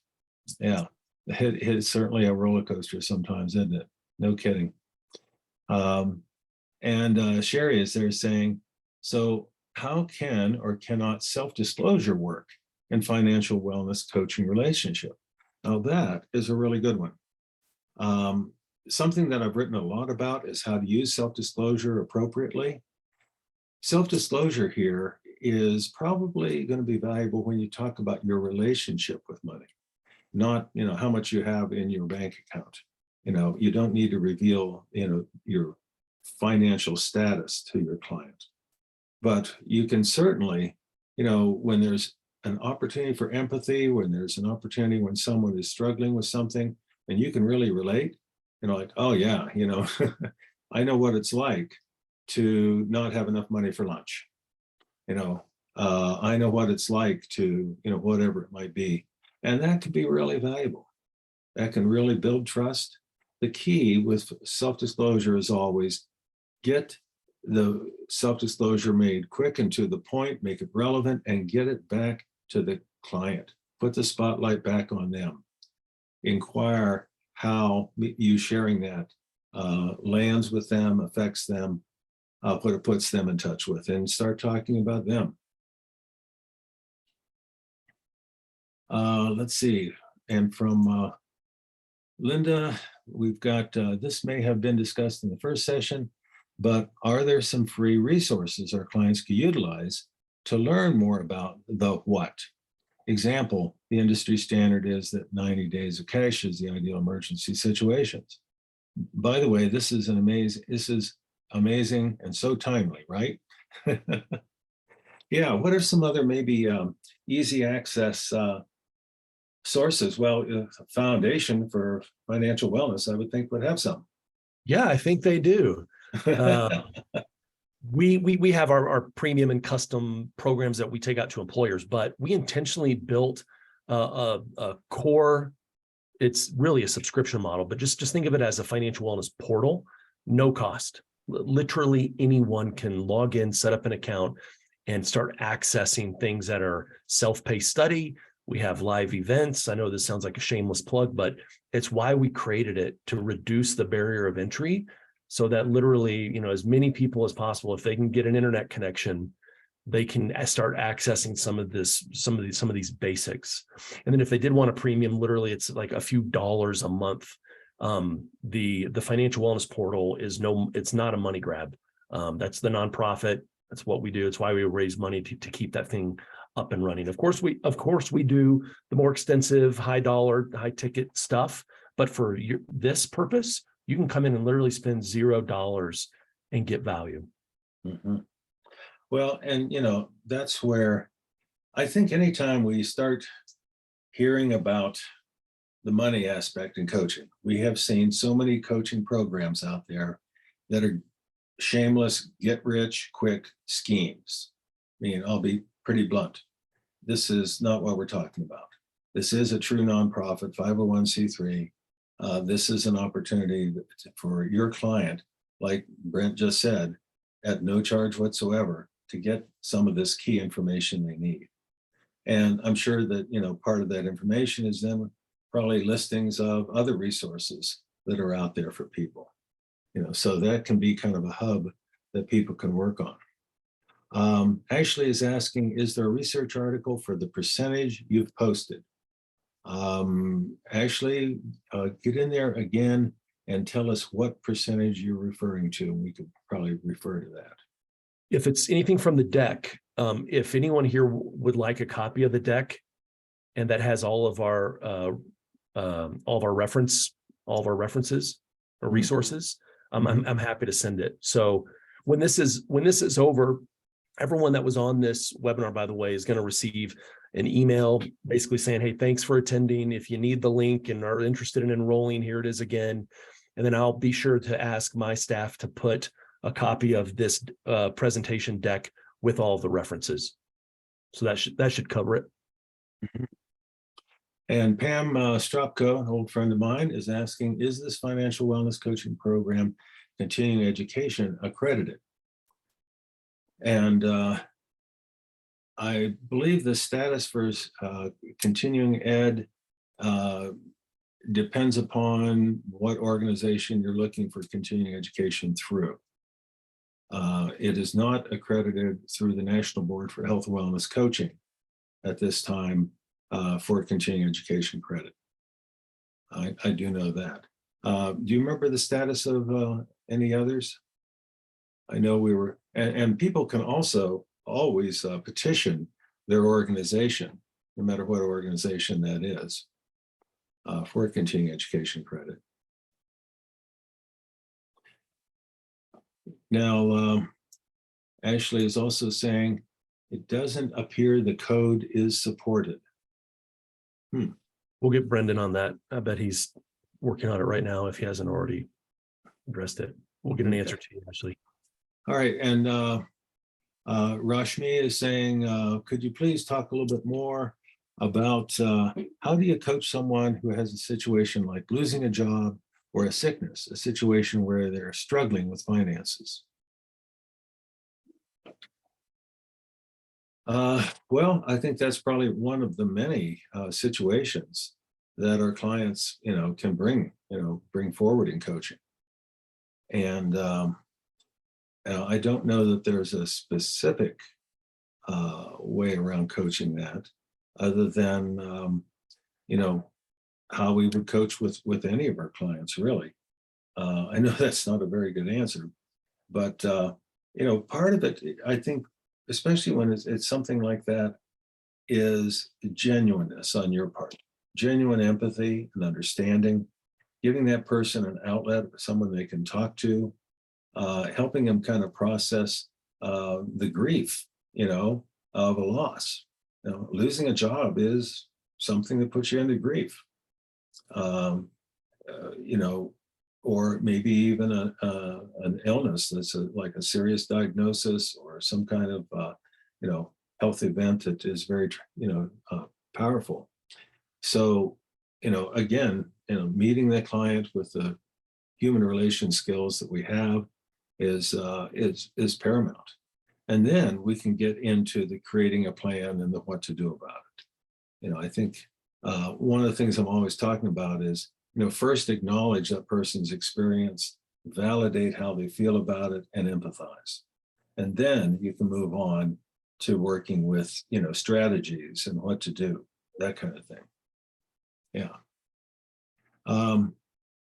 Yeah, it is certainly a roller coaster sometimes, isn't it? No kidding. And Sherry is there saying, so how can or cannot self-disclosure work in financial wellness coaching relationship? Now that is a really good one. Something that I've written a lot about is how to use self-disclosure appropriately. Self-disclosure here is probably going to be valuable when you talk about your relationship with money, not, how much you have in your bank account. You don't need to reveal, your financial status to your client, but you can certainly, when there's an opportunity for empathy, when there's an opportunity when someone is struggling with something and you can really relate, like, oh yeah, I know what it's like to not have enough money for lunch. I know what it's like to, whatever it might be. And that could be really valuable. That can really build trust. The key with self-disclosure is always get the self-disclosure made quick and to the point, make it relevant, and get it back to the client. Put the spotlight back on them. Inquire how you sharing that lands with them, affects them, what it puts them in touch with, and start talking about them. Let's see. And from Linda, we've got, this may have been discussed in the first session, but are there some free resources our clients can utilize to learn more about the what? Example, the industry standard is that 90 days of cash is the ideal emergency situations. By the way, this is amazing and so timely, right? Yeah, what are some other maybe easy access sources? Well, Foundation for Financial Wellness, I would think, would have some. Yeah, I think they do. We have our premium and custom programs that we take out to employers, but we intentionally built a core. It's really a subscription model, but just think of it as a financial wellness portal, no cost. Literally anyone can log in, set up an account, and start accessing things that are self-paced study. We have live events. I know this sounds like a shameless plug, but it's why we created it, to reduce the barrier of entry, so that literally, as many people as possible, if they can get an internet connection, they can start accessing some of these basics. And then if they did want a premium, literally it's like a few dollars a month. The financial wellness portal it's not a money grab. That's the nonprofit. That's what we do. It's why we raise money to keep that thing up and running. Of course we do the more extensive, high dollar, high ticket stuff, but for this purpose, you can come in and literally spend $0 and get value. Mm-hmm. Well, and that's where I think anytime we start hearing about the money aspect in coaching, we have seen so many coaching programs out there that are shameless, get rich quick schemes. I mean, I'll be pretty blunt. This is not what we're talking about. This is a true nonprofit 501c3. This is an opportunity for your client, like Brent just said, at no charge whatsoever, to get some of this key information they need. And I'm sure that, part of that information is then probably listings of other resources that are out there for people, so that can be kind of a hub that people can work on. Ashley is asking, is there a research article for the percentage you've posted? Ashley, get in there again and tell us what percentage you're referring to, and we could probably refer to that. If it's anything from the deck, if anyone here would like a copy of the deck, and that has all of our references or resources, I'm happy to send it. So when this is over, everyone that was on this webinar, by the way, is going to receive an email basically saying, hey, thanks for attending. If you need the link and are interested in enrolling, here it is again. And then I'll be sure to ask my staff to put a copy of this presentation deck with all of the references. So that should cover it. Mm-hmm. And Pam Stropko, an old friend of mine, is asking, is this financial wellness coaching program continuing education accredited? And I believe the status for continuing ed depends upon what organization you're looking for continuing education through. It is not accredited through the National Board for Health and Wellness Coaching at this time for continuing education credit. I do know that. Do you remember the status of any others? I know we were, and people can also always petition their organization, no matter what organization that is, for continuing education credit. Now, Ashley is also saying it doesn't appear the code is supported. We'll get Brendan on that. I bet he's working on it right now if he hasn't already addressed it. We'll get an answer to you, Ashley. All right, and Rashmi is saying, could you please talk a little bit more about how do you coach someone who has a situation like losing a job or a sickness, a situation where they're struggling with finances? Well, I think that's probably one of the many situations that our clients, can bring forward in coaching. And I don't know that there's a specific way around coaching that, other than how we would coach with any of our clients, really. I know that's not a very good answer, but part of it, I think, especially when it's something like that, is genuineness on your part, genuine empathy and understanding, giving that person an outlet, someone they can talk to, helping them kind of process the grief, of a loss. Losing a job is something that puts you into grief. Um, or maybe even an illness that's like a serious diagnosis or some kind of health event that is very powerful. So again, meeting the client with the human relation skills that we have is paramount. And then we can get into the creating a plan and the what to do about it. I think one of the things I'm always talking about is, first acknowledge that person's experience, validate how they feel about it, and empathize. And then you can move on to working with, strategies and what to do, that kind of thing. Yeah.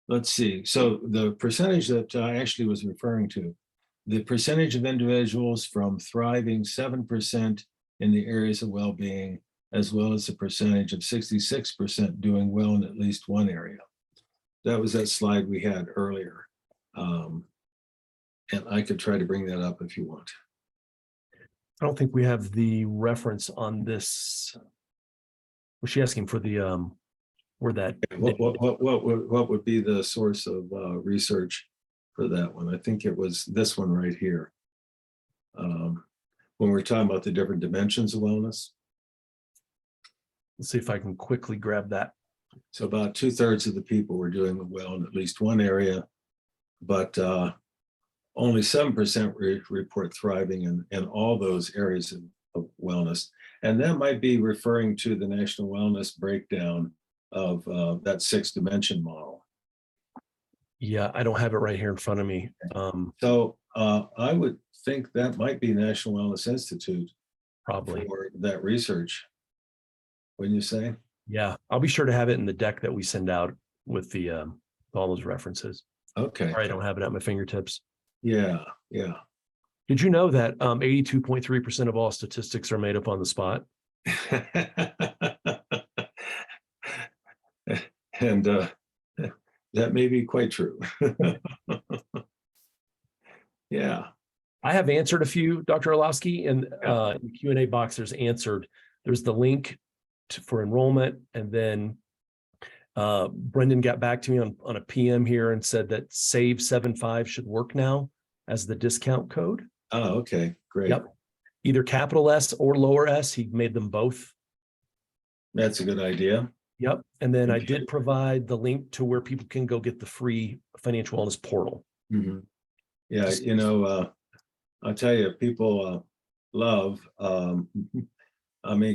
Let's see. So the percentage that I actually was referring to, the percentage of individuals from thriving 7% in the areas of well-being, as well as the percentage of 66% doing well in at least one area. That was that slide we had earlier. And I could try to bring that up if you want. I don't think we have the reference on this. Was she asking for the where that? What would be the source of research for that one? I think it was this one right here. When we're talking about the different dimensions of wellness. Let's see if I can quickly grab that. So about 2/3 of the people were doing well in at least one area, but only 7% report thriving in all those areas of wellness. And that might be referring to the National Wellness Breakdown of that 6-dimension model. Yeah, I don't have it right here in front of me. So I would think that might be National Wellness Institute Probably for that research. Wouldn't you say? Yeah, I'll be sure to have it in the deck that we send out with the all those references. Okay. I don't have it at my fingertips. Yeah. Did you know that 82.3% of all statistics are made up on the spot? And that may be quite true. Yeah. I have answered a few, Dr. Orlowski, and in the Q&A box, there's the link for enrollment. And then Brendan got back to me on a PM here and said that SAVE75 should work now as the discount code. Oh, okay, great. Yep. Either capital S or lower S. He made them both. That's a good idea. Yep. And then I did provide the link to where people can go get the free financial wellness portal. Mm-hmm. Yeah, I'll tell you, people love,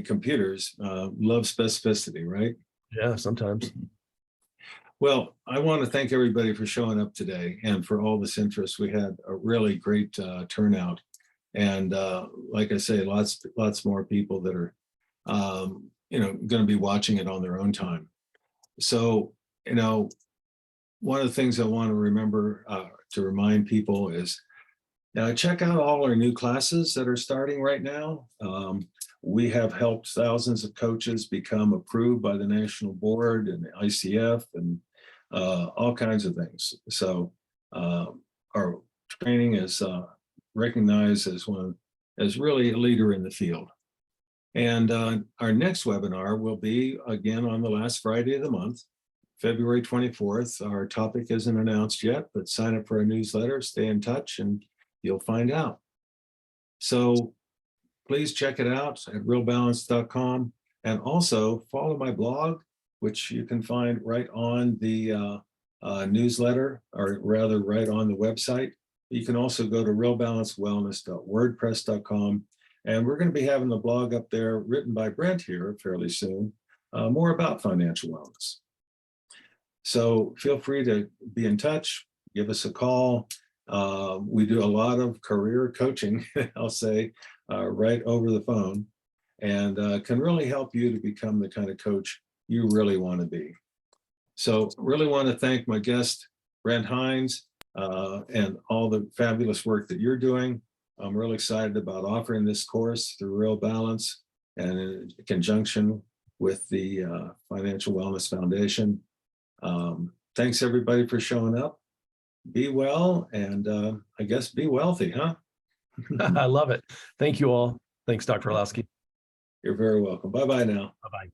computers love specificity, right? Yeah, sometimes. Well, I want to thank everybody for showing up today and for all this interest. We had a really great turnout. And like I say, lots more people that are, going to be watching it on their own time. So, one of the things I want to remember to remind people is, check out all our new classes that are starting right now. We have helped thousands of coaches become approved by the National Board and the ICF and all kinds of things. So our training is recognized as really a leader in the field. And our next webinar will be again on the last Friday of the month, February 24th. Our topic isn't announced yet, but sign up for our newsletter, stay in touch, and you'll find out. So please check it out at realbalance.com, and also follow my blog, which you can find right on the newsletter, or rather right on the website. You can also go to realbalancewellness.wordpress.com, and we're going to be having the blog up there written by Brent here fairly soon, more about financial wellness. So feel free to be in touch, give us a call. We do a lot of career coaching, I'll say, right over the phone, and can really help you to become the kind of coach you really want to be. So really want to thank my guest, Brent Hines, and all the fabulous work that you're doing. I'm really excited about offering this course through Real Balance and in conjunction with the Financial Wellness Foundation. Thanks everybody for showing up. Be well, and I guess be wealthy, huh? I love it. Thank you all. Thanks, Dr. Orlowski. You're very welcome. Bye-bye now. Bye-bye.